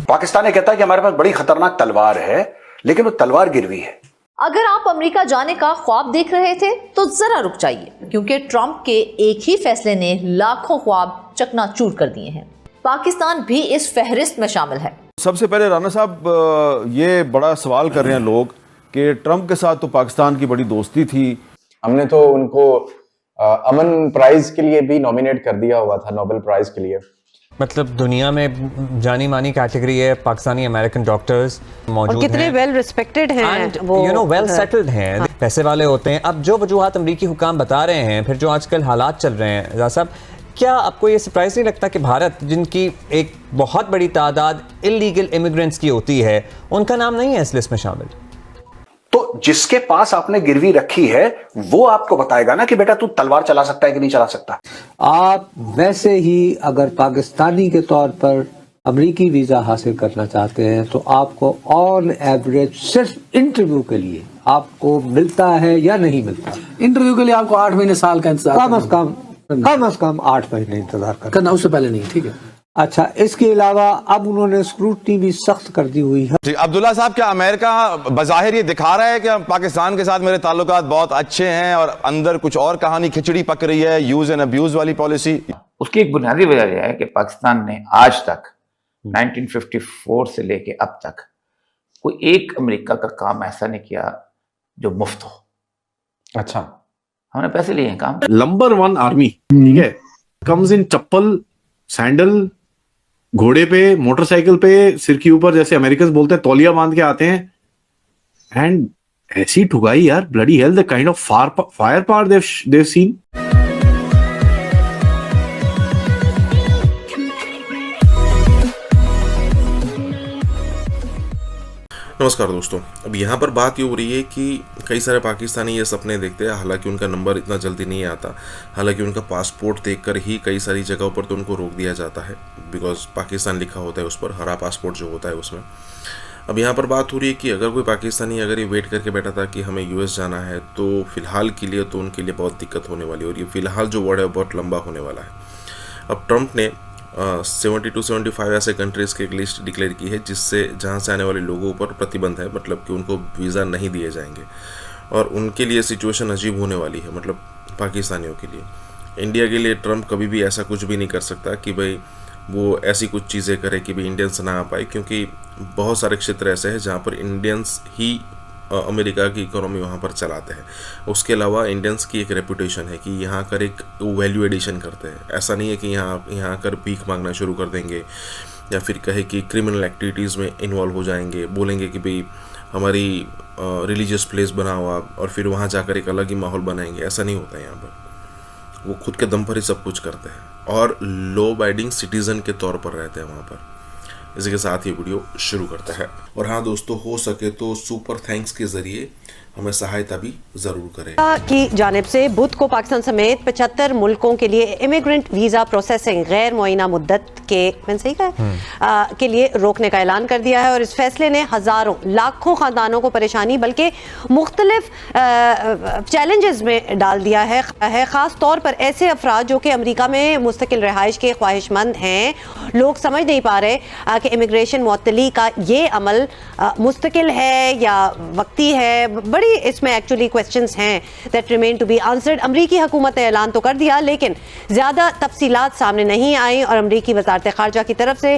पाकिस्तान ये कहता है कि हमारे पास बड़ी खतरनाक तलवार है, लेकिन वो तलवार गिरवी है। अगर आप अमेरिका जाने का ख्वाब देख रहे थे तो जरा रुक जाइए, क्योंकि ट्रंप के एक ही फैसले ने लाखों ख्वाब चकनाचूर कर दिए हैं। पाकिस्तान भी इस फहरिस्त में शामिल है। सबसे पहले राना साहब, ये बड़ा सवाल कर रहे हैं लोग कि ट्रंप के साथ तो पाकिस्तान की बड़ी दोस्ती थी। हमने तो उनको अमन प्राइज के लिए भी नॉमिनेट कर दिया हुआ था, नोबेल प्राइज के लिए। मतलब दुनिया में जानी मानी कैटेगरी है, पाकिस्तानी अमेरिकन डॉक्टर्स मौजूद हैं, कितने वेल रिस्पेक्टेड हैं, वो यू नो वेल सेटल्ड हैं, पैसे वाले होते हैं। अब जो वजूहात अमरीकी हुकाम बता रहे हैं, फिर जो आजकल हालात चल रहे हैं, रज़ा साहब, क्या आपको ये सरप्राइज नहीं लगता कि भारत, जिनकी एक बहुत बड़ी तादाद इलीगल इमिग्रेंट्स की होती है, उनका नाम नहीं है इस लिस्ट में शामिल? तो जिसके पास आपने गिरवी रखी है वो आपको बताएगा ना कि बेटा तू तलवार चला सकता है कि नहीं चला सकता। आप वैसे ही अगर पाकिस्तानी के तौर पर अमेरिकी वीजा हासिल करना चाहते हैं तो आपको ऑन एवरेज सिर्फ इंटरव्यू के लिए आपको मिलता है या नहीं मिलता? इंटरव्यू के लिए आपको 8 महीने साल का इंतजार कम से कम 8 महीने इंतजार करना, उससे पहले नहीं। ठीक है। अच्छा, इसके अलावा अब उन्होंने स्क्रूटनी भी सख्त कर दी हुई है। जी अब्दुल्ला साहब, क्या अमेरिका बज़ाहिर ये दिखा रहा है कि पाकिस्तान के साथ मेरे ताल्लुकात बहुत अच्छे हैं और अंदर कुछ और कहानी खिचड़ी पक रही है, यूज एंड अब्यूज वाली पॉलिसी? उसकी एक बुनियादी वजह यह है कि पाकिस्तान ने आज तक 1954 से लेके अब तक कोई एक अमेरिका का काम ऐसा नहीं किया जो मुफ्त हो। अच्छा, हमने पैसे लिए हैं काम। नंबर 1 आर्मी, ठीक है, कम्स इन चप्पल, सैंडल, घोड़े पे, मोटरसाइकिल पे, सिर के ऊपर जैसे अमेरिकन बोलते हैं तौलिया बांध के आते हैं। एंड ऐसी ठुगाई यार, bloody hell, the kind of fire power they've seen। नमस्कार दोस्तों, अब यहाँ पर बात ये हो रही है कि कई सारे पाकिस्तानी ये सपने देखते हैं, हालांकि उनका नंबर इतना जल्दी नहीं आता, हालांकि उनका पासपोर्ट देखकर ही कई सारी जगहों पर तो उनको रोक दिया जाता है, बिकॉज पाकिस्तान लिखा होता है उस पर, हरा पासपोर्ट जो होता है उसमें। अब यहाँ पर बात हो रही है कि अगर कोई पाकिस्तानी अगर ये वेट करके बैठा था कि हमें यूएस जाना है, तो फ़िलहाल के लिए तो उनके लिए बहुत दिक्कत होने वाली है, और ये फ़िलहाल जो वर्ड है बहुत लंबा होने वाला है। अब ट्रंप ने 70-75 ऐसे कंट्रीज़ की एक लिस्ट डिक्लेयर की है जिससे जहाँ से आने वाले लोगों पर प्रतिबंध है, मतलब कि उनको वीज़ा नहीं दिए जाएंगे, और उनके लिए सिचुएशन अजीब होने वाली है, मतलब पाकिस्तानियों के लिए। इंडिया के लिए ट्रंप कभी भी ऐसा कुछ भी नहीं कर सकता कि भाई वो ऐसी कुछ चीज़ें करे कि भाई इंडियंस ना आ पाए, क्योंकि बहुत सारे क्षेत्र ऐसे हैं जहाँ पर इंडियंस ही अमेरिका की इकोनॉमी वहाँ पर चलाते हैं। उसके अलावा इंडियंस की एक रेपुटेशन है कि यहाँ कर एक वैल्यू एडिशन करते हैं। ऐसा नहीं है कि यहाँ कर भीख मांगना शुरू कर देंगे या फिर कहे कि क्रिमिनल एक्टिविटीज़ में इन्वॉल्व हो जाएंगे, बोलेंगे कि भाई हमारी रिलीजियस प्लेस बना हुआ और फिर वहाँ जाकर एक अलग ही माहौल बनाएंगे। ऐसा नहीं होता है यहाँ पर। वो खुद के दम पर ही सब कुछ करते हैं और लॉ अबाइडिंग सिटीज़न के तौर पर रहते हैं वहाँ पर। इसी के साथ ये वीडियो शुरू करता है। और हाँ दोस्तों, हो सके तो सुपर थैंक्स के जरिए हमें सहायता भी जरूर करें। की जानिब से बुध को पाकिस्तान समेत 75 मुल्कों के लिए इमिग्रेंट वीजा प्रोसेसिंग गैर मुअय्यना मुद्दत के, मैंने सही कहा, के लिए रोकने का ऐलान कर दिया है। और इस फैसले ने हजारों लाखों खानदानों को परेशानी बल्कि मुख्तलिफ चैलेंजेस में डाल दिया है। ख़ास तौर पर ऐसे अफराद जो कि अमेरिका में मुस्तकिल रहाइश के ख्वाहिशमंद हैं। लोग समझ नहीं पा रहे कि इमिग्रेशन मुअत्तली का ये अमल मुस्तकिल है या वक्ती है। बड़ी इसमें एक्चुअली क्वेश्चंस हैं that remain to be answered. अमरीकी हुकूमत ने ऐलान तो कर दिया, लेकिन ज़्यादा तफसीलात सामने नहीं आई। और अमरीकी वज़ारत ख़ारजा की तरफ से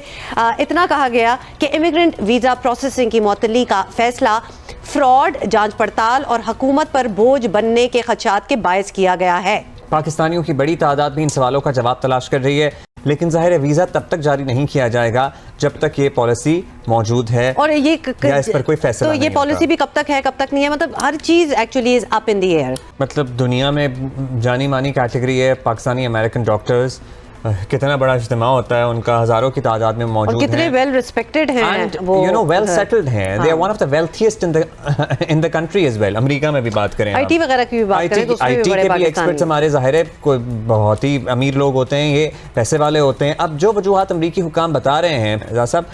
इतना कहा गया कि इमिग्रेंट वीज़ा प्रोसेसिंग की मुअत्तली का फैसला फ्रॉड, जांच पड़ताल और हुकूमत पर बोझ बनने के खदशात के बायस किया गया है। पाकिस्तानियों की बड़ी तादाद भी इन सवालों का जवाब तलाश कर रही है, लेकिन जाहिर है वीज़ा तब तक जारी नहीं किया जाएगा जब तक ये पॉलिसी मौजूद है और ये या इस पर कोई फैसला तो नहीं ये पॉलिसी भी कब तक है कब तक नहीं है, मतलब हर चीज़ actually is up in the air. मतलब दुनिया में जानी मानी कैटेगरी है पाकिस्तानी अमेरिकन डॉक्टर्स, कितना बड़ा इज्तिमा होता है उनका, हज़ारों की तादाद में मौजूद और कितने वेल रिस्पेक्टेड हैं, वो यू नो वेल सेटल्ड हैं। They are one of the wealthiest in the country as well. America में भी बात करें, आईटी वगैरह की भी बात करें तो आईटी के भी एक्सपर्ट्स हमारे ज़ाहिर है कोई बहुत ही अमीर लोग होते हैं, ये पैसे वाले होते हैं। अब जो वजूहात अमरीकी हुकाम बता रहे हैं, रज़ा साहब,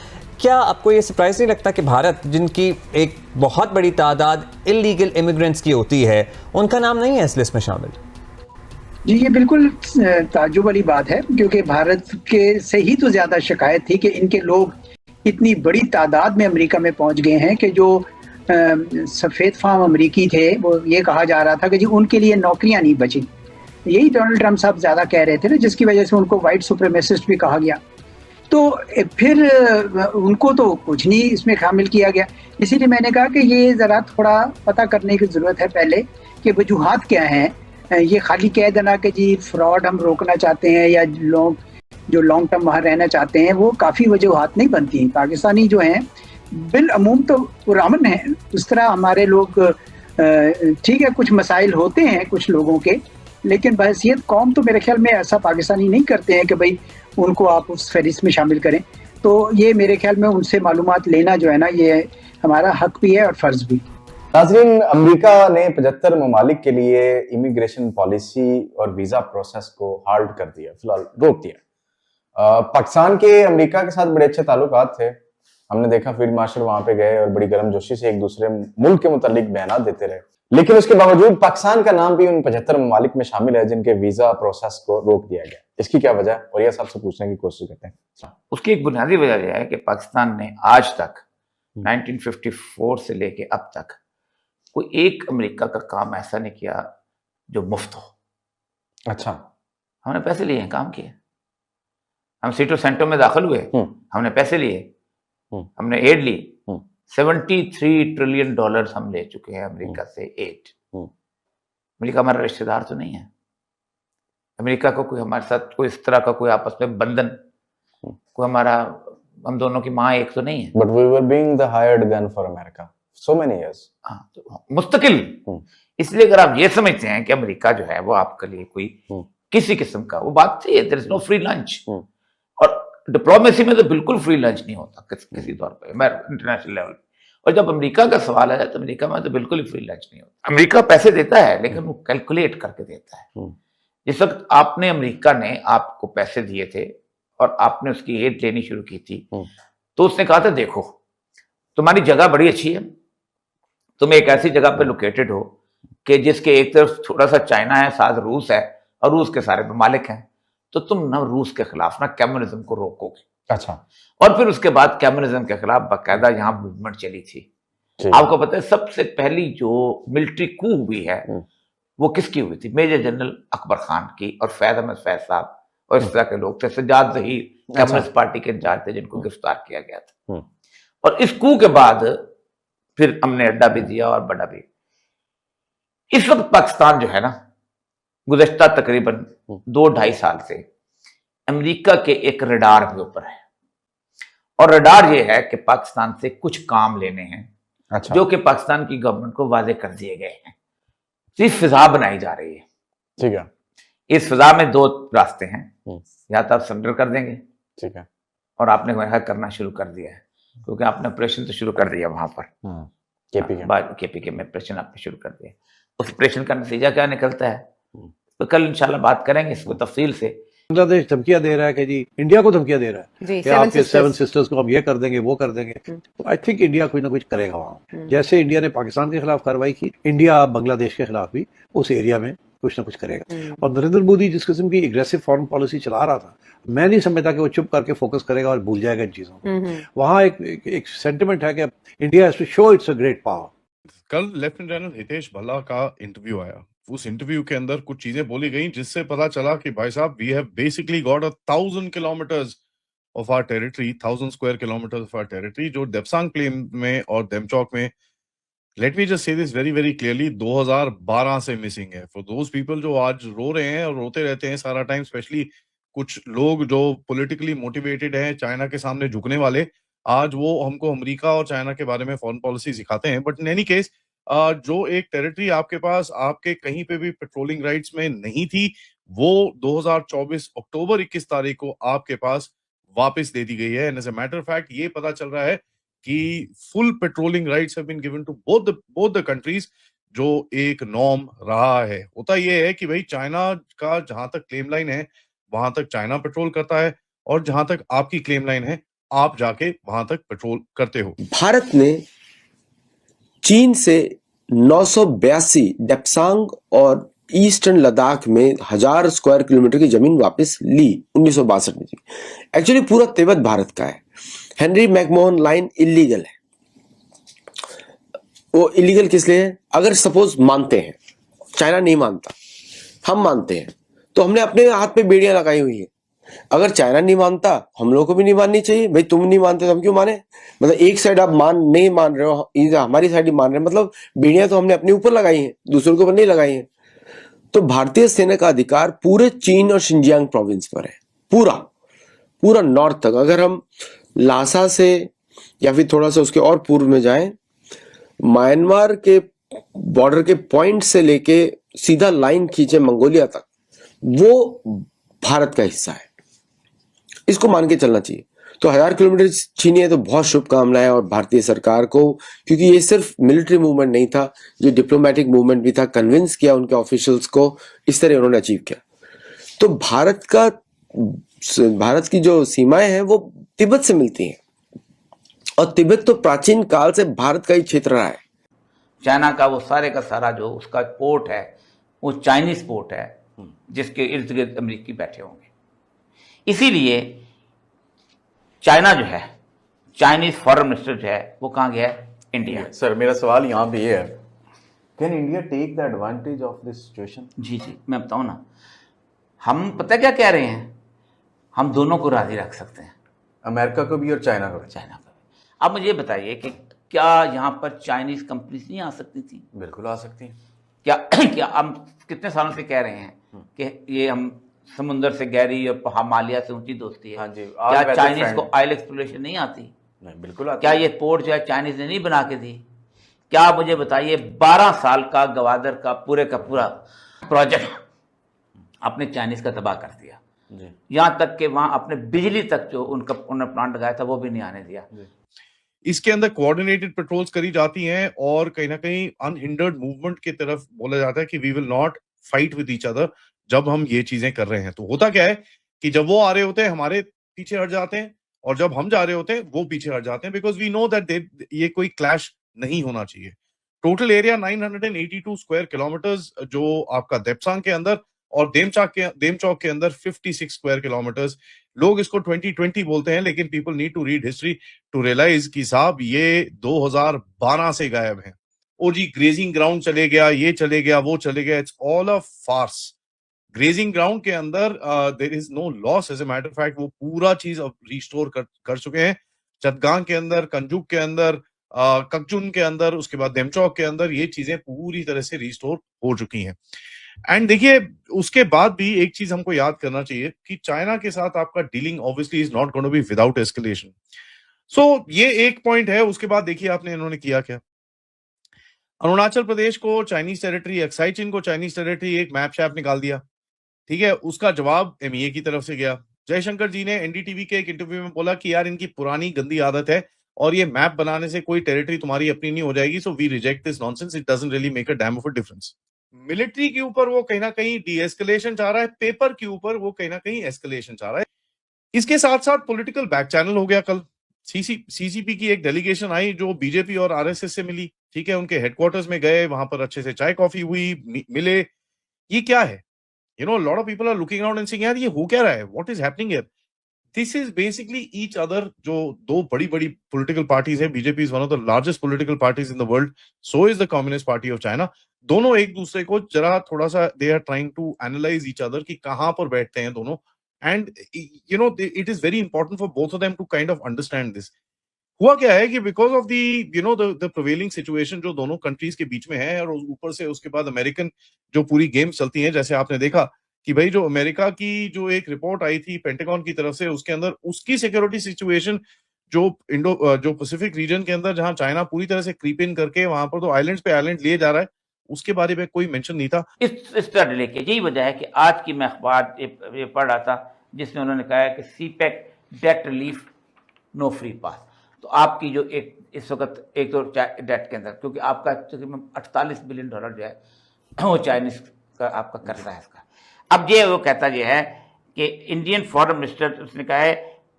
क्या आपको ये सरप्राइज नहीं लगता कि भारत, जिनकी एक बहुत बड़ी तादाद इलीगल इमिग्रेंट्स की होती है, उनका नाम नहीं है इस लिस्ट में शामिल? जी, ये बिल्कुल ताज्जुब वाली बात है, क्योंकि भारत के से ही तो ज्यादा शिकायत थी कि इनके लोग इतनी बड़ी तादाद में अमेरिका में पहुंच गए हैं कि जो सफ़ेद फार्म अमेरिकी थे वो ये कहा जा रहा था कि जी उनके लिए नौकरियां नहीं बची। यही डोनाल्ड ट्रंप साहब ज़्यादा कह रहे थे ना, जिसकी वजह से उनको वाइट सुप्रीमेसिस्ट भी कहा गया। तो फिर उनको तो कुछ नहीं इसमें शामिल किया गया। इसीलिए मैंने कहा कि ये ज़रा थोड़ा पता करने की ज़रूरत है पहले कि वजूहात क्या हैं। ये खाली कह देना कि जी फ्रॉड हम रोकना चाहते हैं या लोग जो लॉन्ग टर्म वहाँ रहना चाहते हैं, वो काफ़ी वजूहात नहीं बनती। पाकिस्तानी जो हैं बिल अमूम तो पुरअमन है। उस तरह हमारे लोग ठीक है, कुछ मसाइल होते हैं कुछ लोगों के, लेकिन बहसीयत कौम तो मेरे ख्याल में ऐसा पाकिस्तानी नहीं करते हैं कि भाई उनको आप उस फहरिस्त में शामिल करें। तो ये मेरे ख्याल में उनसे मालूमात लेना जो है ना, ये हमारा हक भी है और फ़र्ज भी। नाज़रीन, अमेरिका ने 75 ममालिक के लिए इमिग्रेशन पॉलिसी और वीज़ा प्रोसेस को हाल्ट कर दिया, फिलहाल रोक दिया। पाकिस्तान के अमेरिका के साथ बड़े अच्छे ताल्लुकात थे। हमने देखा फील्ड मार्शल वहां पे गए और बड़ी गर्मजोशी से एक दूसरे मुल्क के मुतालिक बयान देते रहे, लेकिन उसके बावजूद पाकिस्तान का नाम भी उन 75 ममालिक में शामिल है जिनके वीजा प्रोसेस को रोक दिया गया। इसकी क्या वजह, और यह सबसे पूछने की कोशिश करते हैं। उसकी एक बुनियादी वजह यह है कि पाकिस्तान ने आज तक 1954 से लेके अब तक कोई एक अमेरिका का काम ऐसा नहीं किया जो मुफ्त हो। अच्छा, हमने पैसे लिए हैं, काम किए। हम सीटो सेंटो में दाखिल हुए, हमने पैसे लिए, हमने एड ली। 73 ट्रिलियन डॉलर हम ले चुके हैं अमेरिका से एड। अमेरिका हमारा रिश्तेदार तो नहीं है। अमेरिका को कोई हमारे साथ कोई इस तरह का कोई आपस में बंधन, कोई हमारा, हम दोनों की माँ एक तो नहीं है। But we were being the hired gun for America so many years. हाँ, तो मुस्तकिल। इसलिए अगर आप ये समझते हैं कि अमेरिका जो है वो आपके लिए कोई किसी किस्म का, वो बात थी, there is no free lunch. और डिप्लोमेसी में तो बिल्कुल फ्री लंच नहीं होता किसी तौर पे, मैं इंटरनेशनल लेवल पे। और जब अमेरिका का सवाल है तो अमेरिका में तो बिल्कुल ही फ्री लंच नहीं होता। अमेरिका पैसे देता है लेकिन वो कैलकुलेट करके देता है। जिस वक्त आपने, अमेरिका ने आपको पैसे दिए थे और आपने उसकी एड लेनी शुरू की थी, तो उसने कहा था देखो तुम्हारी जगह बड़ी अच्छी है, तुम एक ऐसी जगह पे लोकेटेड हो कि जिसके एक तरफ थोड़ा सा चाइना है, साथ रूस है और रूस के सारे ममालिक हैं, तो तुम ना रूस के खिलाफ ना कम्युनिज्म को रोकोगे। अच्छा। और फिर उसके बाद कम्युनिज्म के खिलाफ बाकायदा यहाँ मूवमेंट चली थी। आपको पता है सबसे पहली जो मिलिट्री कू हुई है वो किसकी हुई थी? मेजर जनरल अकबर खान की और फैज अहमद फैज साहब और इस तरह के लोग थे। सज्जाद ज़हीर कम्युनिस्ट पार्टी के इंचार्ज थे जिनको गिरफ्तार किया गया था। और इस कू के बाद फिर हमने अड्डा भी दिया और बड़ा भी। इस वक्त पाकिस्तान जो है ना, गुज़श्ता तकरीबन 2-2.5 साल से अमेरिका के एक रडार के ऊपर है। और रडार ये है कि पाकिस्तान से कुछ काम लेने हैं। अच्छा। जो कि पाकिस्तान की गवर्नमेंट को वादे कर दिए गए हैं। सिर्फ फिजा बनाई जा रही है। ठीक है। इस फिजा में 2 रास्ते हैं, या तो आप सरेंडर कर देंगे, ठीक है, और आपने वह करना शुरू कर दिया है क्योंकि आपने ऑपरेशन तो शुरू कर दिया वहां पर केपीके में ऑपरेशन आपने शुरू कर दिया। उस ऑपरेशन का नतीजा क्या निकलता है तो कल इंशाल्लाह बात करेंगे इसको तफसील से। बांग्लादेश धमकियां दे रहा है कि जी इंडिया को धमकियां दे रहा है कि आपके 7 सिस्टर्स को हम ये कर देंगे वो कर देंगे। तो आई थिंक इंडिया कुछ ना कुछ करेगा वहां। जैसे इंडिया ने पाकिस्तान के खिलाफ कार्रवाई की, इंडिया बांग्लादेश के खिलाफ भी उस एरिया में कुछ ना कुछ करेगा। और नरेंद्र मोदी जिस किस्म की एग्रेसिव फॉरेन पॉलिसी चला रहा था, मैं नहीं समझता कि वो चुप करके फोकस करेगा और भूल जाएगा इन चीजों को। वहां एक सेंटिमेंट है कि India has to show it's a great power. कल लेफ्टिनेंट जनरल हितेश भल्ला का इंटरव्यू आया। उस इंटरव्यू के अंदर कुछ चीजें बोली गई जिससे पता चला कि भाई साहब we have basically got 1000 kilometres of our territory, 1000 square kilometres of our territory, जो डेप्सांग प्लेन में और देमचौक में, let me just say this very very clearly, 2012 से मिसिंग है। फॉर दोज पीपल जो आज रो रहे हैं और रोते रहते हैं सारा टाइम, स्पेशली कुछ लोग जो पॉलिटिकली मोटिवेटेड हैं, चाइना के सामने झुकने वाले, आज वो हमको अमेरिका और चाइना के बारे में फॉरेन पॉलिसी सिखाते हैं। बट इन एनी केस जो एक टेरिटरी आपके पास आपके कहीं पे भी पेट्रोलिंग राइट्स में नहीं थी, वो 2024 अक्टूबर 21 तारीख को आपके पास वापस दे दी गई है। And as a matter of fact ये पता चल रहा है कि full patrolling rights have been given to both the countries, जो एक नॉर्म रहा है। होता ये है कि भाई चाइना का जहां तक क्लेम लाइन है वहां तक चाइना पेट्रोल करता है, और जहां तक आपकी क्लेम लाइन है आप जाके वहां तक पेट्रोल करते हो। भारत ने चीन से 982 डेप्सांग और ईस्टर्न लद्दाख में 1000 स्क्वायर किलोमीटर की जमीन वापस ली 1962 में। एक्चुअली पूरा तिब्बत भारत का है, हेनरी मैकमोहन लाइन इलीगल है। वो इलीगल किस लिए है? अगर सपोज मानते हैं, चाइना नहीं मानता, हम मानते हैं, तो हमने अपने हाथ पे बेड़ियां लगाई हुई है। अगर चाइना नहीं मानता, हम लोगों को भी नहीं माननी चाहिए। भाई तुम नहीं मानते तो हम क्यों माने? मतलब एक साइड आप नहीं मान रहे हो, हमारी साइड ही मान रहे हैं, मतलब बेड़ियां तो हमने अपने ऊपर लगाई हैं, दूसरों के ऊपर नहीं लगाई हैं। तो भारतीय सेना का अधिकार पूरे चीन और शिंजियांग प्रोविंस पर है, पूरा नॉर्थ तक। अगर हम लासा से या फिर थोड़ा सा उसके और पूर्व में जाएं, म्यांमार के बॉर्डर के पॉइंट से लेके सीधा लाइन खींचे मंगोलिया तक, वो भारत का हिस्सा है। इसको मान के चलना चाहिए। तो 1000 किलोमीटर छीनिए तो बहुत शुभकामनाएं और भारतीय सरकार को, क्योंकि ये सिर्फ मिलिट्री मूवमेंट नहीं था, ये डिप्लोमेटिक मूवमेंट भी था। कन्विंस किया उनके ऑफिशियल्स को, इस तरह उन्होंने अचीव किया। तो भारत की जो सीमाएं हैं वो तिब्बत से मिलती हैं, और तिब्बत तो प्राचीन काल से भारत का ही क्षेत्र रहा है। चाइना का वो सारे का सारा जो उसका पोर्ट है वो चाइनीज पोर्ट है, जिसके इर्द गिर्द अमेरिकी बैठे होंगे। इसीलिए चाइना जो है, चाइनीज फॉरेन मिनिस्टर जो है वो कहाँ गया है? इंडिया। सर मेरा सवाल यहाँ पे ये है, can India take the advantage of this situation? जी मैं बताऊं ना, हम पता क्या कह रहे हैं, हम दोनों को राजी रख सकते हैं, अमेरिका को भी और चाइना को भी। अब मुझे बताइए कि क्या यहाँ पर चाइनीज कंपनीज नहीं आ सकती थी? बिल्कुल आ सकती हैं। क्या हम कितने सालों से कह रहे हैं कि ये हम समुद्र से गहरी और हिमालय से ऊंची दोस्ती है। हाँ जी, क्या चाइनीज को ऑयल एक्सप्लोरेशन नहीं आती? नहीं, बिल्कुल आती। क्या ये पोर्ट जो है चाइनीज ने नहीं बना के दी? क्या मुझे बताइए, 12 साल का गवादर का पूरा प्रोजेक्ट अपने चाइनीज का तबाह कर दिया। यहां तक कि वहां अपने बिजली तक जो उन्होंने प्लांट लगाया था वो भी नहीं आने दिया। इसके अंदर कोऑर्डिनेटेड पेट्रोल्स करी जाती हैं और कहीं ना कहीं अनहिंडर्ड मूवमेंट की तरफ बोला जाता है कि we will not fight with each other जब हम ये चीजें कर रहे हैं। तो होता क्या है कि जब वो आ रहे होते हैं हमारे पीछे हट जाते हैं, और जब हम जा रहे होते हैं वो पीछे हट जाते हैं, बिकॉज वी नो दैट ये कोई क्लैश नहीं होना चाहिए। टोटल एरिया 982 स्क्वायर किलोमीटर्स जो आपका देपसांग के अंदर और देमचौक के अंदर 56 स्क्वायर किलोमीटर्स। लोग इसको 2020 बोलते हैं, लेकिन people need to read history to realise कि साहब ये 2012 से गायब है। ओ जी ग्रेजिंग ग्राउंड चले गया, ये चले गया, वो चले गया, it's all a farce. Grazing ground के अंदर there is no loss, as a matter of fact वो पूरा चीज अब रिस्टोर कर चुके हैं। चटगांग के अंदर, कंजुक के अंदर, ककचुन के अंदर, उसके बाद देमचौक के अंदर ये चीजें पूरी तरह से रिस्टोर हो चुकी हैं। एंड देखिए उसके बाद भी एक चीज हमको याद करना चाहिए कि चाइना के साथ आपका dealing obviously is not going to be without escalation. So ये एक पॉइंट है। उसके बाद देखिए आपने इन्होंने किया क्या, अरुणाचल प्रदेश को चाइनीज टेरिटरी, एक्साई चीन को चाइनीज टेरिटरी, एक मैप शैप निकाल दिया, ठीक है। उसका जवाब एमईए की तरफ से गया। जयशंकर जी ने एनडीटीवी के एक इंटरव्यू में बोला कि यार इनकी पुरानी गंदी आदत है और ये मैप बनाने से कोई टेरिटरी तुम्हारी अपनी नहीं हो जाएगी, so we reject this nonsense, it doesn't really make a damn of a difference. Military के ऊपर वो कहीं ना कहीं डी एस्केलेशन चाह रहा है, पेपर के ऊपर वो कहीं ना कहीं एस्केलेशन चाह रहा है। इसके साथ साथ पॉलिटिकल बैक चैनल हो गया। कल सीसीपी की एक डेलीगेशन आई जो बीजेपी और आरएसएस से मिली, ठीक है, उनके हेडक्वार्टर्स में गए, वहां पर अच्छे से चाय कॉफी हुई, मिले। ये क्या है? You know, a lot of people are looking around and saying, यार ये हो क्या रहा है? What is happening here? This is basically each other. जो दो बड़ी बड़ी political parties हैं, BJP is one of the largest political parties in the world. So is the Communist Party of China. दोनों एक दूसरे को जरा थोड़ा सा they are trying to analyze each other कि कहाँ पर बैठते हैं दोनों. And you know, it is very important for both of them to kind of understand this. हुआ क्या है कि because of the prevailing situation जो दोनों कंट्रीज के बीच में है, और ऊपर से उसके बाद अमेरिकन जो पूरी गेम्स चलती हैं, जैसे आपने देखा कि भाई जो अमेरिका की जो एक रिपोर्ट आई थी पेंटागन की तरफ से, उसके अंदर उसकी सिक्योरिटी सिचुएशन जो पैसिफिक रीजन के अंदर जहां चाइना पूरी तरह से क्रीप इन करके वहां पर तो आइलैंड्स पे आइलैंड लिए जा रहा है, उसके बारे में कोई मेंशन नहीं था। इस तरह लेके यही वजह है कि आज की मैं अखबार ये पढ़ रहा था जिसमें उन्होंने कहा है कि CPEC debt relief no free pass. तो आपकी जो एक इस वक्त एक तो डेट के अंदर, क्योंकि आपका तकरीबन $48 बिलियन जो है वो चाइनीज का आपका कर्जा है इसका। अब ये वो कहता ये है कि इंडियन फॉरेन मिनिस्टर उसने कहा है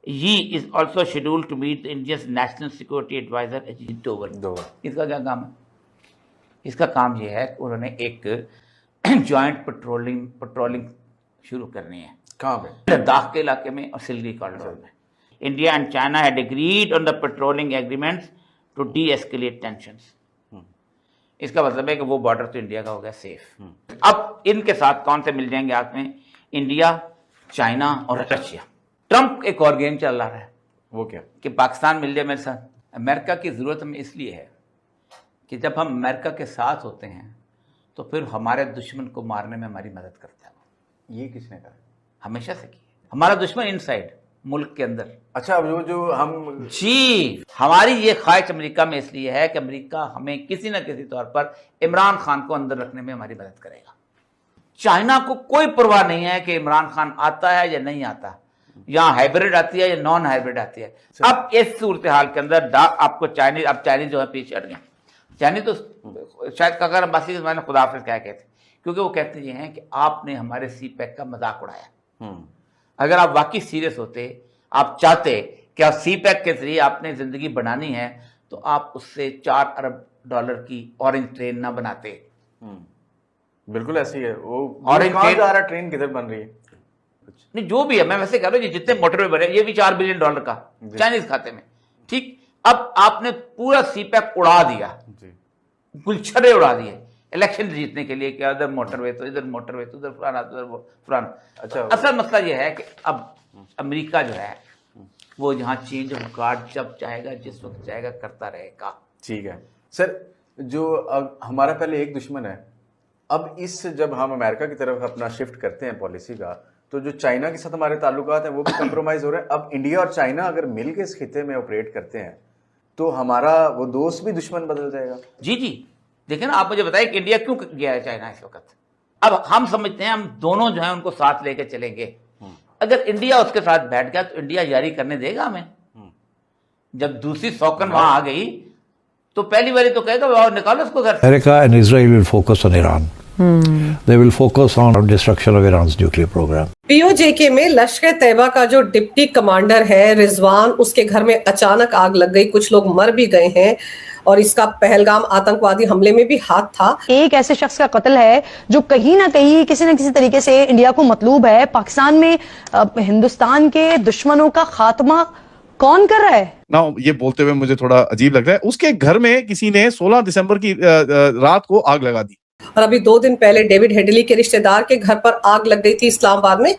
he is also schedule to meet the Indian national security adviser Ajit Doval. इसका क्या काम है? इसका काम ये है कि उन्होंने एक जॉइंट पेट्रोलिंग शुरू करनी है। कहाँ पे? लद्दाख के इलाके में और सिलगी कॉरिडोर में। India and China had agreed on the patrolling agreements to de-escalate tensions. इसका मतलब है कि वो बॉर्डर तो इंडिया का हो गया सेफ। अब इनके साथ कौन से मिल जाएंगे हाथ में? इंडिया, चाइना और रशिया। ट्रंप एक और गेम चल रहा है, वो क्या? कि पाकिस्तान मिल जाए मेरे साथ। अमेरिका की जरूरत हमें इसलिए है कि जब हम अमेरिका के साथ होते हैं तो फिर हमारे दुश्मन को मारने में हमारी मदद करता है। ये किसने कहा? हमेशा से की। हमारा दुश्मन इनसाइड, मुल्क के अंदर। अच्छा, जो हम जी, हमारी ये ख्वाहिश अमेरिका में इसलिए है कि अमेरिका हमें किसी न किसी तौर पर इमरान खान को अंदर रखने में हमारी मदद करेगा। चाइना को कोई परवाह नहीं है कि इमरान खान आता है या नहीं आता, यहाँ हाइब्रिड आती है या नॉन हाइब्रिड आती है। अब इस सूरत हाल के अंदर आपको चाइनीज जो है पीछे हट गए। चाइनीज तो शायद काकर अब्बासी के मैंने खुदा हाफिज क्या कहते, क्योंकि वो कहते ये हैं कि आपने हमारे CPEC का मजाक उड़ाया। अगर आप वाकई सीरियस होते, आप चाहते कि आप CPEC के जरिए आपने जिंदगी बनानी है, तो आप उससे $4 अरब की ऑरेंज ट्रेन ना बनाते। बिल्कुल ऐसी है वो। ऑरेंज ट्रेन जा रहा, ट्रेन किधर बन रही है? नहीं, जो भी है, मैं वैसे कह रहा हूँ जितने मोटरवे बने, ये भी $4 बिलियन का चाइनीज खाते में। ठीक, अब आपने पूरा CPEC उड़ा दिया, गुलछरे उड़ा दिए इलेक्शन जीतने के लिए। क्या उधर मोटरवे तो इधर मोटरवे तो उधर फलाना तो उधर फलाना। अच्छा, असल मसला ये है कि अब अमेरिका जो है वो यहाँ चेंज ऑफ गार्ड जब चाहेगा, जिस वक्त चाहेगा, करता रहेगा। ठीक है सर, जो हमारा पहले एक दुश्मन है, अब जब हम अमेरिका की तरफ अपना शिफ्ट करते हैं पॉलिसी का, तो जो चाइना के साथ हमारे ताल्लुकात हैं वो भी कंप्रोमाइज हो रहे हैं। अब इंडिया और चाइना अगर मिल के इस खिते में ऑपरेट करते हैं तो हमारा वो दोस्त भी दुश्मन बदल जाएगा। जी जी, देखिए ना, आप मुझे बताइए कि इंडिया क्यों गया है चाइना इस वक्त। अब हम समझते हैं हम दोनों जो है उनको साथ लेके चलेंगे। अगर इंडिया उसके साथ बैठ गया तो इंडिया यारी करने देगा हमें? जब दूसरी सौकन वहां आ गई तो पहली बारी तो कहेगा निकालो उसको घर से। America and Israel will focus on Iran. They will focus on destruction of Iran's nuclear program. POJK में लश्कर तैयबा का जो डिप्टी कमांडर है रिजवान, उसके घर में अचानक आग लग गई, कुछ लोग मर भी गए हैं और इसका पहलगाम आतंकवादी हमले में भी हाथ था। एक ऐसे शख्स का कत्ल है जो कहीं ना कहीं किसी न किसी तरीके से इंडिया को मतलूब है। पाकिस्तान में हिंदुस्तान के दुश्मनों का खात्मा कौन कर रहा है? ना ये बोलते हुए मुझे थोड़ा अजीब लग रहा है। उसके घर में किसी ने 16 दिसंबर की रात को आग लगा दी। और अभी 2 दिन पहले डेविड हेडली के रिश्तेदार के घर पर आग लग गई थी इस्लामाबाद में।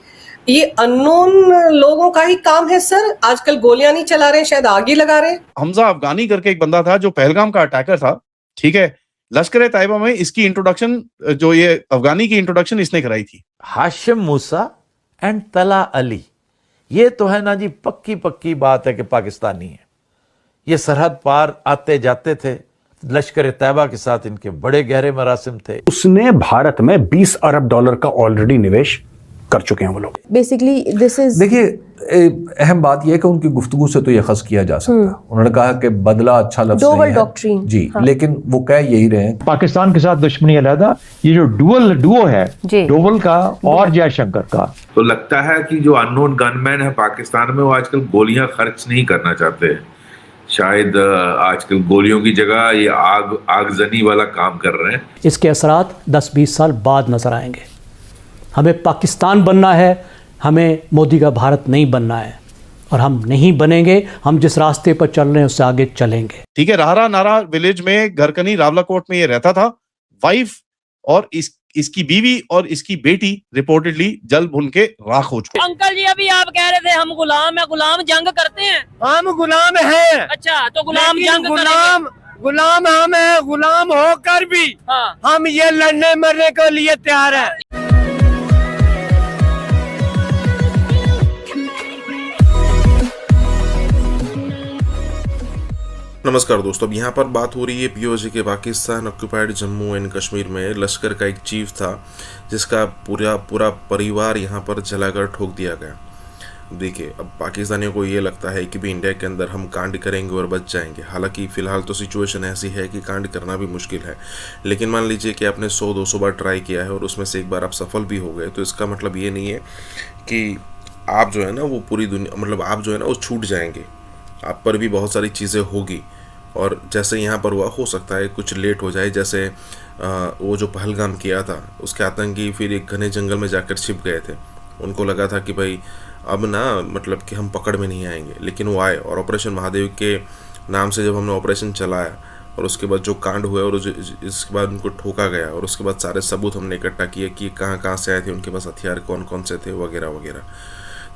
ये अननोन लोगों का ही काम है सर। आजकल गोलियां नहीं चला रहे, शायद आग ही लगा रहे। हमजा अफगानी करके एक बंदा था जो पहलगाम का अटैकर था, ठीक है। लश्कर तैयबा में इसकी इंट्रोडक्शन, जो ये अफगानी की इंट्रोडक्शन इसने कराई थी। हाशिम मूसा एंड तला अली, ये तो है ना जी पक्की पक्की बात है कि पाकिस्तानी है। ये सरहद पार आते जाते थे, लश्कर तैयबा के साथ इनके बड़े गहरे मरासिम थे। उसने भारत में $20 अरब का ऑलरेडी निवेश कर चुके हैं वो लोग। बेसिकली दिस इज, देखिए अहम बात यह है कि उनकी गुफ्तगू से तो यह खस किया जा सकता है। उन्होंने कहा कि बदला अच्छा लफ्ज़ नहीं है डॉक्ट्रिन जी, लेकिन वो कह यही रहे हैं पाकिस्तान के साथ दुश्मनी अलहदा, ये जो डुओ है, डोवल का और जयशंकर का। तो लगता है कि जो अननोन गनमैन है पाकिस्तान में वो आजकल गोलियां खर्च नहीं करना चाहते। शायद आजकल गोलियों की जगह ये आगजनी वाला काम कर रहे हैं। इसके असरात 10-20 साल बाद नजर आएंगे। हमें पाकिस्तान बनना है, हमें मोदी का भारत नहीं बनना है, और हम नहीं बनेंगे। हम जिस रास्ते पर चल रहे हैं उससे आगे चलेंगे। ठीक है, राहरा नारा विलेज में घरकनी रावलाकोट में ये रहता था। वाइफ और इसकी बीवी और इसकी बेटी रिपोर्टेडली जल भुन के राख हो चुके। अंकल जी, अभी आप कह रहे थे हम गुलाम है, गुलाम जंग करते हैं। हम गुलाम हैं। अच्छा, तो गुलाम जंग गुलाम हम है, गुलाम होकर भी हम ये लड़ने मरने के लिए तैयार है। नमस्कार दोस्तों, अब यहाँ पर बात हो रही है POJ के पाकिस्तान ऑक्यूपाइड जम्मू एंड कश्मीर में लश्कर का एक चीफ था जिसका पूरा परिवार यहाँ पर जलाकर ठोक दिया गया। देखिए, अब पाकिस्तानियों को ये लगता है कि भी इंडिया के अंदर हम कांड करेंगे और बच जाएंगे। हालांकि फ़िलहाल तो सिचुएशन ऐसी है कि कांड करना भी मुश्किल है, लेकिन मान लीजिए कि आपने 100-200 बार ट्राई किया है और उसमें से एक बार आप सफल भी हो गए, तो इसका मतलब ये नहीं है कि आप जो है ना वो पूरी दुनिया, मतलब आप जो है ना वो छूट जाएंगे। आप पर भी बहुत सारी चीज़ें होगी, और जैसे यहाँ पर हुआ, हो सकता है कुछ लेट हो जाए। जैसे वो जो पहलगाम किया था उसके आतंकी फिर एक घने जंगल में जाकर छिप गए थे। उनको लगा था कि भाई अब ना मतलब कि हम पकड़ में नहीं आएंगे, लेकिन वो आए। और ऑपरेशन महादेव के नाम से जब हमने ऑपरेशन चलाया और उसके बाद जो कांड हुए और इसके बाद उनको ठोका गया और उसके बाद सारे सबूत हमने इकट्ठा किए कि कहाँ कहाँ से आए थे, उनके पास हथियार कौन कौन से थे वगैरह वगैरह।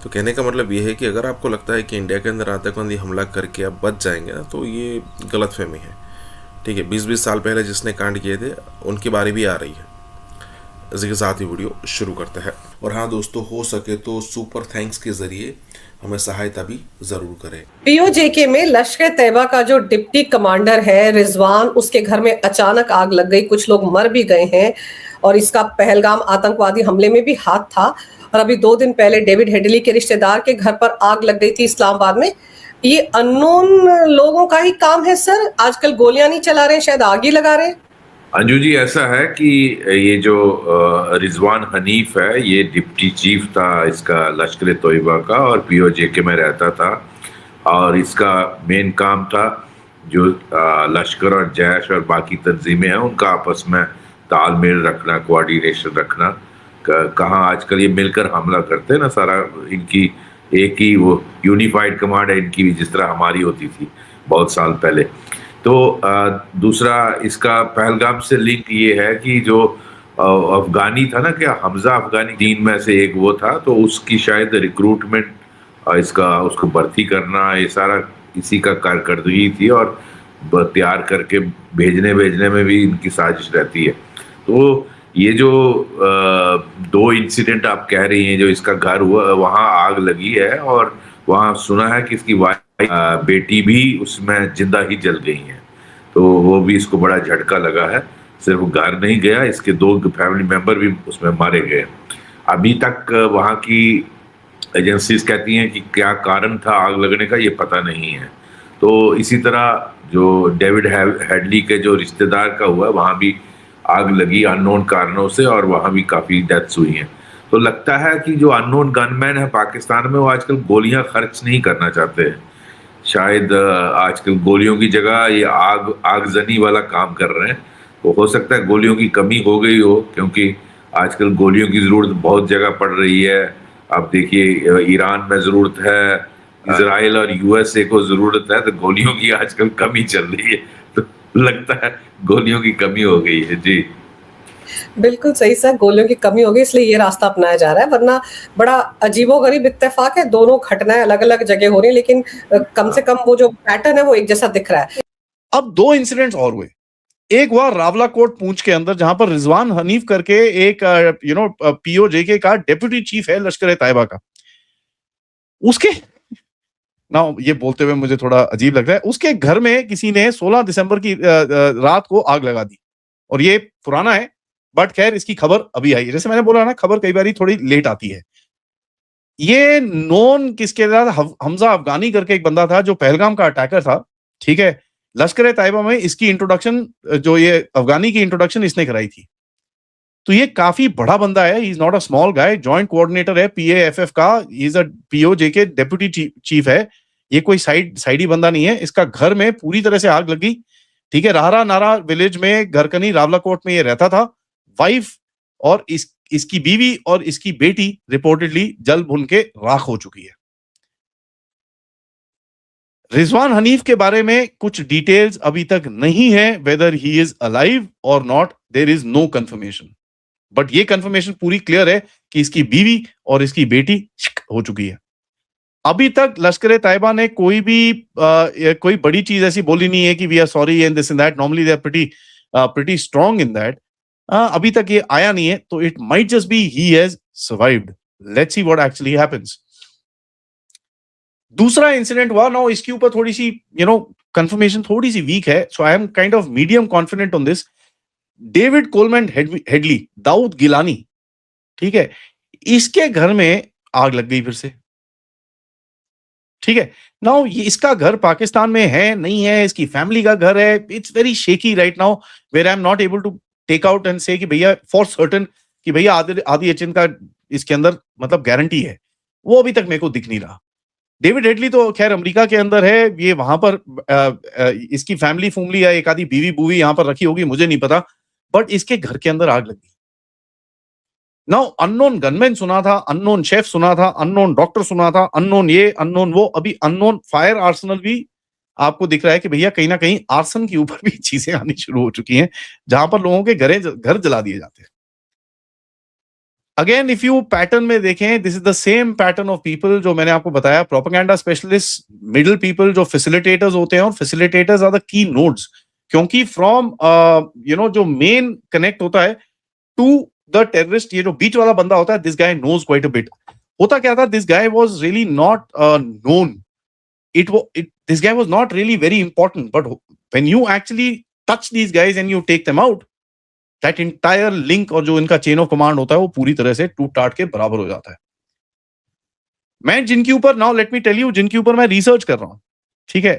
तो कहने का मतलब ये है कि अगर आपको लगता है कि इंडिया के अंदर आतंकवादी हमला करके आप बच जाएंगे ना, तो ये गलतफहमी है। ठीक है, 20-20 साल पहले जिसने कांड किए थे उनकी बारी भी आ रही है। इसी के साथ ही वीडियो शुरू करते हैं। और हाँ दोस्तों, हो सके तो सुपर थैंक्स के जरिए हमें सहायता भी जरूर करें। पीओजेके में लश्कर तैयबा का जो डिप्टी कमांडर है रिजवान, उसके घर में अचानक आग लग गई, कुछ लोग मर भी गए हैं और इसका पहलगाम आतंकवादी हमले में भी हाथ था। और अभी 2 दिन पहले डेविड हेडली के रिश्तेदार के घर पर आग लग गई थी इस्लामाबाद में। ये अननोन लोगों का ही काम है सर? आजकल गोलियां नहीं चला रहे, शायद आग ही लगा रहे। अंजू जी, ऐसा है कि ये जो रिजवान हनीफ है, ये डिप्टी चीफ था इसका लश्कर तोयबा का और पीओजेके में रहता था। और इसका मेन काम था जो लश्कर और जैश और बाकी तंजीमें हैं उनका आपस में तालमेल रखना, कोऑर्डिनेशन रखना। कहाँ आजकल ये मिलकर हमला करते हैं ना, सारा इनकी एक ही वो यूनिफाइड कमांड है इनकी भी, जिस तरह हमारी होती थी बहुत साल पहले। तो दूसरा इसका पहलगाम से लिंक ये है कि जो अफगानी था ना, क्या हमजा अफगानी 3 में से एक वो था, तो उसकी शायद रिक्रूटमेंट उसको भर्ती करना, ये सारा इसी का कारकर्दगी थी और तैयार करके भेजने में भी इनकी साजिश रहती है। तो ये जो 2 इंसिडेंट आप कह रही हैं, जो इसका घर हुआ वहाँ आग लगी है और वहाँ सुना है कि इसकी बेटी भी उसमें जिंदा ही जल गई हैं, तो वो भी इसको बड़ा झटका लगा है। सिर्फ घर नहीं गया, इसके 2 फैमिली मेंबर भी उसमें मारे गए। अभी तक वहाँ की एजेंसीज कहती हैं कि क्या कारण था आग लगने का, ये पता नहीं है। तो इसी तरह जो डेविड हेडली के जो रिश्तेदार का हुआ, वहाँ भी आग लगी अननोन कारणों से और वहाँ भी काफ़ी डेथ्स हुई हैं। तो लगता है कि जो अननोन गनमैन है पाकिस्तान में, वो आजकल गोलियां खर्च नहीं करना चाहते हैं। शायद आजकल गोलियों की जगह ये आगजनी वाला काम कर रहे हैं। तो हो सकता है गोलियों की कमी हो गई हो, क्योंकि आजकल गोलियों की ज़रूरत बहुत जगह पड़ रही है। आप देखिए, ईरान में ज़रूरत है, इजराइल और यूएसए को ज़रूरत है, तो गोलियों की आजकल कमी चल रही है। तो लगता है गोलियों की कमी हो गई है। जी बिल्कुल सही सर, गोलियों की कमी होगी इसलिए ये रास्ता अपनाया जा रहा है, वरना बड़ा अजीबोगरीब इत्तेफाक है। दोनों घटनाएं अलग अलग जगह हो रही है, लेकिन कम से कम वो जो पैटर्न है वो एक जैसा दिख रहा है। अब 2 इंसिडेंट्स और हुए। एक हुआ रावलाकोट पूंछ के अंदर, जहां पर रिजवान हनीफ करके एक पीओजेके का डेप्यूटी चीफ है लश्कर तैयबा का। उसके ना, ये बोलते हुए मुझे थोड़ा अजीब लग रहा है, उसके घर में किसी ने 16 दिसंबर की रात को आग लगा दी। और ये पुराना है, बट खैर इसकी खबर अभी आई। जैसे मैंने बोला ना, खबर कई बार थोड़ी लेट आती है। ये नॉन किसके साथ, हमजा अफगानी करके एक बंदा था जो पहलगाम का अटैकर था। ठीक है, लश्कर तैयबा में इसकी इंट्रोडक्शन, जो ये अफगानी की इंट्रोडक्शन इसने कराई थी। तो ये काफी बड़ा बंदा है, he is not a small guy. Joint coordinator है PAFF का, he is a PoJK deputy chief है। ये कोई साइडी बंदा नहीं है। इसका घर में पूरी तरह से आग लगी। ठीक है, राहरा नारा विलेज में, घरकनी रावलाकोट में ये रहता था। वाइफ और इसकी बीवी और इसकी बेटी रिपोर्टेडली जल भुन के राख हो चुकी है। रिजवान हनीफ के बारे में कुछ डिटेल्स अभी तक नहीं है, वेदर ही इज अलाइव और not, there is no confirmation. But ये कंफर्मेशन पूरी क्लियर है कि इसकी बीवी और इसकी बेटी हो चुकी है। अभी तक लश्कर तैयबा ने कोई बड़ी चीज ऐसी बोली नहीं है कि we are sorry and this and that. Normally they are pretty strong in that. अभी तक ये आया नहीं है, तो it might just be he has survived. Let's see what actually happens. दूसरा इंसिडेंट हुआ ना, इसके ऊपर थोड़ी सी कंफर्मेशन थोड़ी सी वीक है, so I am kind of medium confident on this. David Coleman Headley, Dawood Gilani, ठीक है, इसके घर में आग लग गई फिर से। ठीक है, नाउ ये इसका घर पाकिस्तान में है नहीं है, इसकी फैमिली का घर है। It's very shaky right now, where I am not able to take out and say कि भैया फॉर सर्टन कि भैया आदि एचएन का इसके अंदर मतलब गारंटी है, वो अभी तक मेरे को दिख नहीं रहा। डेविड हेडली तो खैर अमेरिका के अंदर है, ये वहां पर इसकी फैमिली या एक आधी बीवी बूवी यहां पर रखी होगी, मुझे नहीं पता, बट इसके घर के अंदर आग लगी। नाउ अननोन गनमैन सुना था, अननोन शेफ सुना था, अननोन डॉक्टर सुना था, अननोन ये अननोन वो, अभी अननोन फायर आर्सनल भी आपको दिख रहा है कि भैया कहीं ना कहीं आर्सन के ऊपर भी चीजें आनी शुरू हो चुकी हैं, जहां पर लोगों के घर जला दिए जाते हैं। अगेन इफ यू पैटर्न में देखें, this is the same pattern of people जो मैंने आपको बताया, प्रोपेगेंडा स्पेशलिस्ट, मिडिल पीपल जो फैसिलिटेटर्स होते हैं, और facilitators are the key nodes, क्योंकि फ्रॉम जो मेन कनेक्ट होता है टू द टेररिस्ट, ये जो बीच वाला बंदा होता है, this guy knows quite a bit. होता क्या था, this guy was really not known, this guy was not really very important, but when you actually touch these guys and you take them out, that entire link और जो इनका chain of command होता है वो पूरी तरह से टूट टाट के बराबर हो जाता है। मैं जिनके ऊपर, now let me tell you, जिनके ऊपर मैं रिसर्च कर रहा हूं, ठीक है,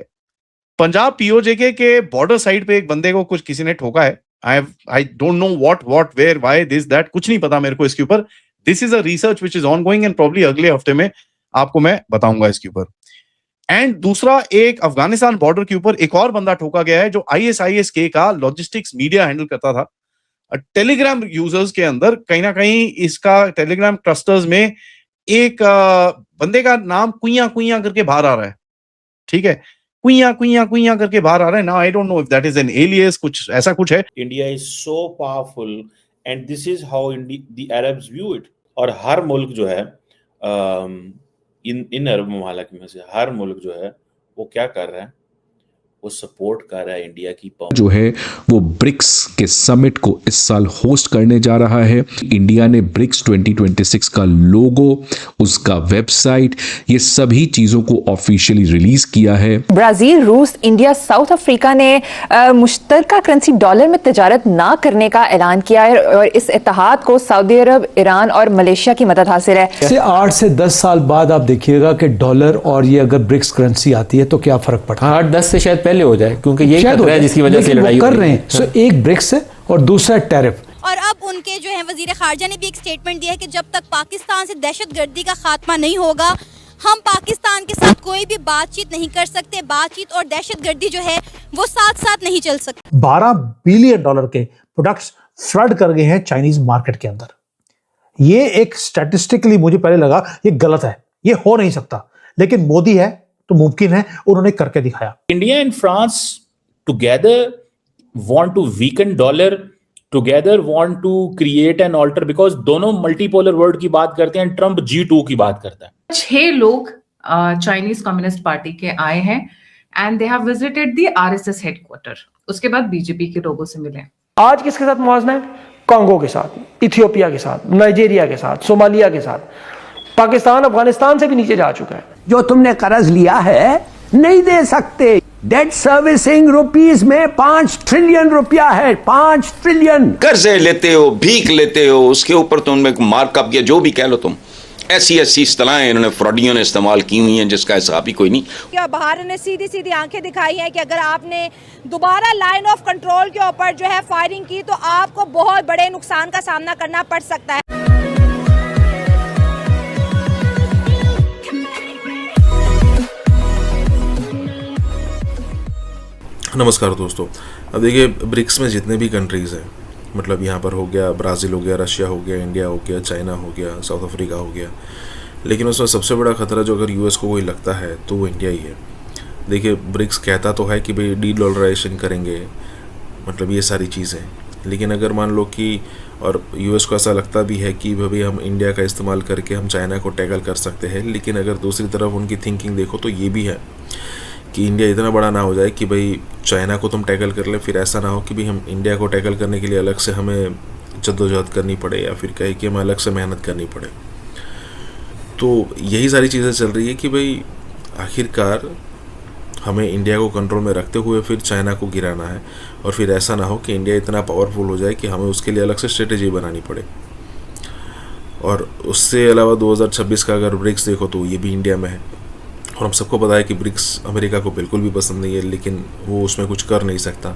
पंजाब पीओजेके के बॉर्डर साइड पे एक बंदे को कुछ किसी ने ठोका है। I don't know what where why this that, कुछ नहीं पता मेरे को इसके ऊपर। This is a research which is ongoing and probably अगले हफ्ते में आपको मैं बताऊंगा इसके ऊपर। एंड दूसरा, एक अफगानिस्तान बॉर्डर के ऊपर एक और बंदा ठोका गया है जो ISIS-K का लॉजिस्टिक्स मीडिया हैंडल करता था। टेलीग्राम यूजर्स के अंदर कहीं ना कहीं इसका टेलीग्राम क्लस्टर्स में एक बंदे का नाम कुइया कुइया करके बाहर आ रहा है, ठीक है, कुइया कुइया कुइया करके बाहर आ रहा है। Now I don't know if that is an alias, कुछ ऐसा कुछ है। India is so powerful and this is how the Arabs view it. और हर मुल्क जो है इन अरब ममालिक में से हर मुल्क जो है वो क्या कर रहा है, वो सपोर्ट कर रहा है इंडिया की जो है वो ब्रिक्स के समिट को इस साल होस्ट करने जा रहा है। इंडिया ने ब्रिक्स 2026 का लोगो, उसका वेबसाइट, ये सभी चीजों को ऑफिशियली रिलीज किया है। ब्राजील, रूस, इंडिया, साउथ अफ्रीका ने मुश्तरका करेंसी डॉलर में तजारत ना करने का ऐलान किया है और इस इत्तेहाद को सऊदी अरब, ईरान और मलेशिया की मदद हासिल है। 8 से 10 साल बाद आप देखिएगा कि डॉलर और ये अगर ब्रिक्स करेंसी आती है तो क्या फर्क पड़ता है। 8-10 से शायद पहले हो जाए, क्योंकि यही खतरा है जिसकी वजह से लड़ाई कर रहे हैं। सो एक ब्रिक्स है और दूसरा टैरिफ। और अब उनके जो है वजीर खारजा ने भी एक स्टेटमेंट दिया है कि जब तक पाकिस्तान से दहशतगर्दी का खात्मा नहीं होगा, हम पाकिस्तान के साथ कोई भी बातचीत नहीं कर सकते। बातचीत और दहशतगर्दी जो है वो साथ साथ नहीं चल सकती। $12 बिलियन के प्रोडक्ट्स फ्लड कर गए हैं चाइनीज मार्केट के अंदर। ये एक स्टैटिस्टिकली मुझे पहले लगा ये गलत है, ये हो नहीं सकता, लेकिन मोदी है तो मुमकिन है, उन्होंने करके दिखाया। India and France together want to weaken dollar, together want to create an alter, because दोनों मल्टीपोलर वर्ल्ड की बात करते हैं, ट्रंप G2 की बात करता है। 6 लोग चाइनीज कम्युनिस्ट पार्टी के आए हैं and they have visited the RSS headquarter. उसके बाद बीजेपी के लोगों से मिले। आज किसके साथ मुआवजा है? कांगो के साथ, इथियोपिया के साथ, नाइजीरिया के साथ, सोमालिया के साथ। पाकिस्तान अफगानिस्तान से भी नीचे जा चुका है। जो तुमने कर्ज लिया है नहीं दे सकते। डेट सर्विसिंग रुपीस में 5 ट्रिलियन रुपया है, 5 ट्रिलियन। कर्जे लेते हो, भीख लेते हो, उसके ऊपर तुमने मार्कअप या जो भी कह लो तुम, ऐसी इस्तेलाहें इन्होंने फ्रॉडियों ने इस्तेमाल की हुई हैं जिसका हिसाब ही कोई नहीं। क्या बाहर ने सीधी सीधी आंखें दिखाई हैं कि अगर आपने दोबारा लाइन ऑफ कंट्रोल के ऊपर जो है फायरिंग की तो आपको बहुत बड़े नुकसान का सामना करना पड़ सकता है। नमस्कार दोस्तों, अब देखिए ब्रिक्स में जितने भी कंट्रीज़ हैं, मतलब यहाँ पर हो गया ब्राज़ील, हो गया रशिया, हो गया इंडिया, हो गया चाइना, हो गया साउथ अफ्रीका, हो गया, लेकिन उसमें सबसे बड़ा खतरा जो अगर यूएस को कोई लगता है तो वो इंडिया ही है। देखिए ब्रिक्स कहता तो है कि भाई डीडॉलराइजेशन करेंगे, मतलब ये सारी चीज़ें, लेकिन अगर मान लो कि और यूएस को ऐसा लगता भी है कि भाई हम इंडिया का इस्तेमाल करके हम चाइना को टैकल कर सकते हैं, लेकिन अगर दूसरी तरफ उनकी थिंकिंग देखो तो ये भी है कि इंडिया इतना बड़ा ना हो जाए कि भाई चाइना को तुम टैकल कर ले, फिर ऐसा ना हो कि भाई हम इंडिया को टैकल करने के लिए अलग से हमें जद्दोजहद करनी पड़े या फिर कहे कि हमें अलग से मेहनत करनी पड़े। तो यही सारी चीज़ें चल रही है कि भाई आखिरकार हमें इंडिया को कंट्रोल में रखते हुए फिर चाइना को गिराना है, और फिर ऐसा ना हो कि इंडिया इतना पावरफुल हो जाए कि हमें उसके लिए अलग से स्ट्रेटेजी बनानी पड़े। और उससे अलावा 2026 का अगर ब्रिक्स देखो तो ये भी इंडिया में है, और हम सबको पता है कि ब्रिक्स अमेरिका को बिल्कुल भी पसंद नहीं है, लेकिन वो उसमें कुछ कर नहीं सकता।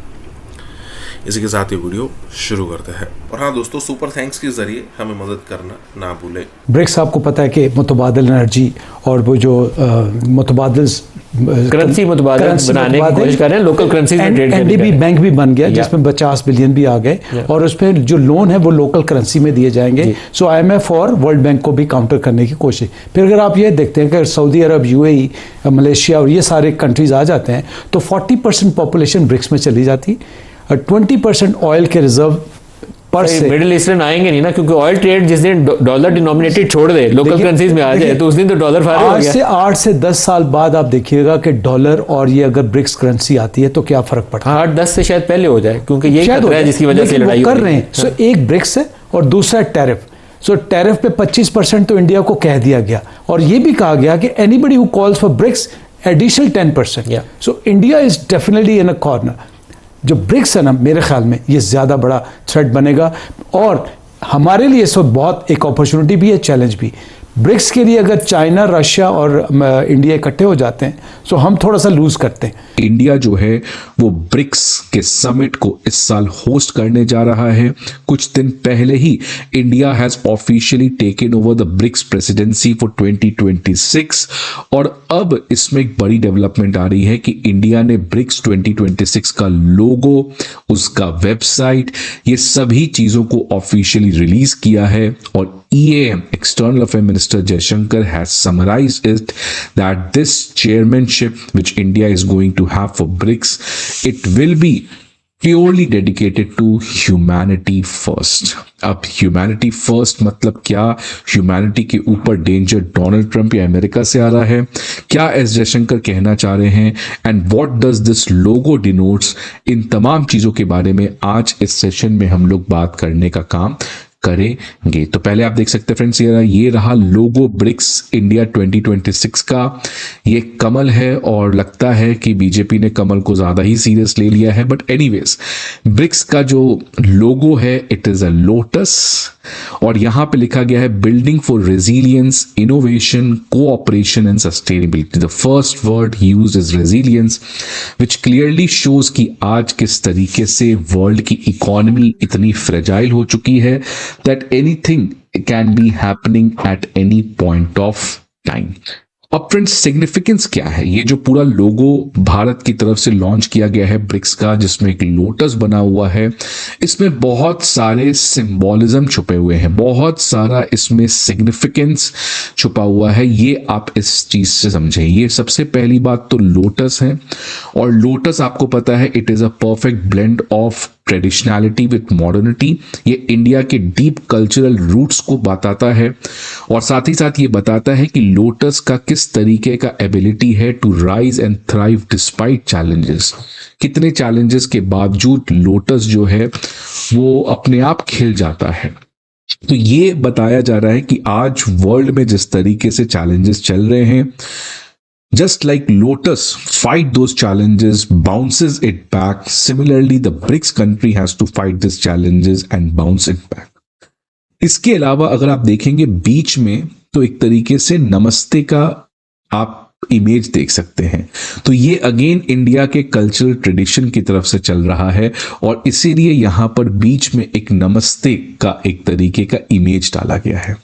इसी के साथ ये वीडियो शुरू करते हैं। और हाँ दोस्तों, सुपर थैंक्स के जरिए हमें मदद करना ना भूलें। ब्रिक्स आपको पता है कि मुतबादिल एनर्जी और वो जो मुतबादिल करेंसी मुतबादल बनाने की कोशिश कर रहे हैं, लोकल करेंसी में ट्रेड करने एनडीबी बैंक भी बन गया जिसमें 50 बिलियन भी आ गए और उसमें जो लोन है वो लोकल करेंसी में दिए जाएंगे। सो आईएमएफ और वर्ल्ड बैंक को भी काउंटर करने की कोशिश। फिर अगर आप ये देखते हैं कि सऊदी अरब, यूएई, मलेशिया और ये सारे कंट्रीज आ जाते हैं तो 40% पॉपुलेशन ब्रिक्स में चली जाती और 20% ऑयल के रिजर्व मिडिल ईस्टर्न आएंगे नहीं ना, क्योंकि ऑयल ट्रेड जिस दिन डॉलर डिनोमिनेटेड छोड़ दे, लोकल करेंसीज में आ जाए तो उस दिन तो डॉलर फायर हो गया। 8 से 10 साल बाद आप देखिएगा कि डॉलर और ये अगर ब्रिक्स करेंसी आती है तो क्या फर्क पड़ता है। 8-10 से शायद पहले हो जाए, क्योंकि यही खतरा है जिसकी वजह से लड़ाई कर रहे हैं। सो एक ब्रिक्स है और दूसरा टैरिफ। सो टैरिफ पे 25% तो इंडिया को कह दिया गया और ये भी कहा गया कि anybody who calls for BRICS additional 10%। So India is definitely in a corner. जो ब्रिक्स है ना, मेरे ख्याल में ये ज़्यादा बड़ा थ्रेट बनेगा और हमारे लिए इस वक्त बहुत एक अपॉर्चुनिटी भी है, चैलेंज भी। ब्रिक्स के लिए अगर चाइना, रशिया और इंडिया इकट्ठे हो जाते हैं तो हम थोड़ा सा लूज करते हैं। इंडिया जो है वो ब्रिक्स के समिट को इस साल होस्ट करने जा रहा है। कुछ दिन पहले ही India has officially taken over the BRICS presidency for 2026 और अब इसमें एक बड़ी डेवलपमेंट आ रही है कि इंडिया ने ब्रिक्स 2026 का लोगो, उसका वेबसाइट, ये सभी चीजों को ऑफिशियली रिलीज किया है और EAM, External Affairs Minister Jaishankar, has summarized it that this chairmanship which India is going to have for BRICS, it will be purely dedicated to humanity first. अब humanity first मतलब क्या? humanity के ऊपर danger Donald Trump या America से आ रहा है? क्या एस जयशंकर कहना चाह रहे हैं? And what does this logo denotes? इन तमाम चीजों के बारे में आज इस सेशन में हम लोग बात करने का काम करेंगे। तो पहले आप देख सकते हैं फ्रेंड्स, ये रहा लोगो ब्रिक्स इंडिया 2026 का। ये कमल है और लगता है कि बीजेपी ने कमल को ज्यादा ही सीरियस ले लिया है, बट एनीवेज ब्रिक्स का जो लोगो है इट इज अ लोटस और यहां पे लिखा गया है building for resilience, innovation, cooperation and sustainability. The first word used is resilience which clearly shows कि आज किस तरीके से वर्ल्ड की इकोनॉमी इतनी फ्रेजाइल हो चुकी है that anything can be happening at any point of time. अब फ्रेंड्स सिग्निफिकेंस क्या है? ये जो पूरा लोगो भारत की तरफ से लॉन्च किया गया है ब्रिक्स का, जिसमें एक लोटस बना हुआ है, इसमें बहुत सारे सिंबोलिज्म छुपे हुए हैं, बहुत सारा इसमें सिग्निफिकेंस छुपा हुआ है। ये आप इस चीज से समझें। ये सबसे पहली बात तो लोटस है और लोटस आपको पता है it is a perfect blend of traditionality with modernity. ये इंडिया के डीप कल्चरल रूट्स को बताता है और साथ ही साथ ये बताता है कि लोटस का किस तरीके का एबिलिटी है to rise and thrive despite challenges. कितने चैलेंजेस के बावजूद लोटस जो है वो अपने आप खिल जाता है। तो ये बताया जा रहा है कि आज वर्ल्ड में जिस तरीके से चैलेंजेस चल रहे हैं, just like Lotus fight those challenges, bounces it back. Similarly, the BRICS country has to fight these challenges and bounce it back. इसके अलावा अगर आप देखेंगे बीच में तो एक तरीके से नमस्ते का आप इमेज देख सकते हैं। तो ये अगेन इंडिया के कल्चरल ट्रेडिशन की तरफ से चल रहा है और इसीलिए यहां पर बीच में एक नमस्ते का एक तरीके का इमेज डाला गया है।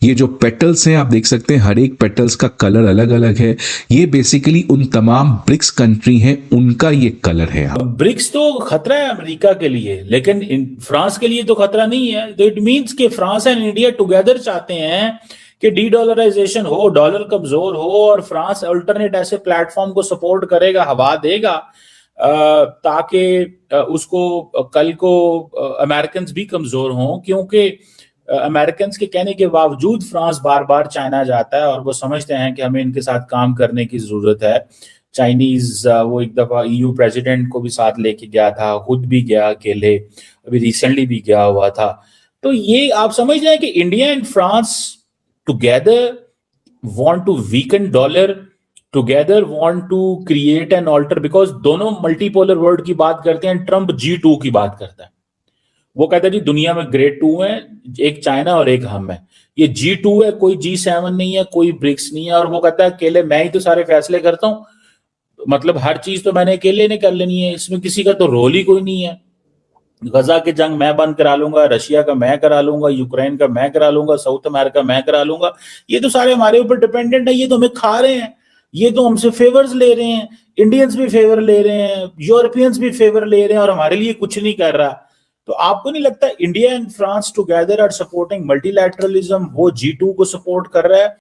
ये जो पेटल्स हैं आप देख सकते हैं, हर एक पेटल्स का कलर अलग अलग है। ये बेसिकली उन तमाम ब्रिक्स कंट्री हैं उनका ये कलर है। ब्रिक्स तो खतरा है अमेरिका के लिए, लेकिन फ्रांस के लिए तो खतरा नहीं है। तो इट मींस कि फ्रांस एंड इंडिया टुगेदर चाहते हैं कि डी डॉलराइजेशन हो, डॉलर कमजोर हो और फ्रांस अल्टरनेट ऐसे प्लेटफॉर्म को सपोर्ट करेगा, हवा देगा ताकि उसको कल को अमेरिकन भी कमजोर हों, क्योंकि अमेरिकन के कहने के बावजूद फ्रांस बार बार चाइना जाता है और वो समझते हैं कि हमें इनके साथ काम करने की जरूरत है। चाइनीज वो एक दफा EU प्रेसिडेंट को भी साथ लेके गया था, खुद भी गया अकेले, अभी रिसेंटली भी गया हुआ था। तो ये आप समझ रहे हैं कि India and France together want to weaken dollar, together want to create an alter, because दोनों मल्टीपोलर वर्ल्ड की बात करते हैं। ट्रंप G2 की बात करता है, वो कहता है जी दुनिया में ग्रेट 2 हैं, एक चाइना और एक हम है। ये G2 है, कोई G7 नहीं है, कोई ब्रिक्स नहीं है। और वो कहता है अकेले मैं ही तो सारे फैसले करता हूं, मतलब हर चीज तो मैंने अकेले ने कर लेनी है, इसमें किसी का तो रोल ही कोई नहीं है। गजा की जंग मैं बंद करा लूंगा, रशिया का मैं करा लूंगा, यूक्रेन का मैं करा लूंगा, साउथ अमेरिका मैं करा लूंगा, ये तो सारे हमारे ऊपर डिपेंडेंट है, ये तो हमें खा रहे हैं। ये तो हमसे फेवर्स ले रहे हैं, इंडियंस भी फेवर ले रहे हैं, यूरोपियंस भी फेवर ले रहे हैं और हमारे लिए कुछ नहीं कर रहा। तो आपको नहीं लगता India and France together are supporting multilateralism, वो G2 को सपोर्ट कर रहा है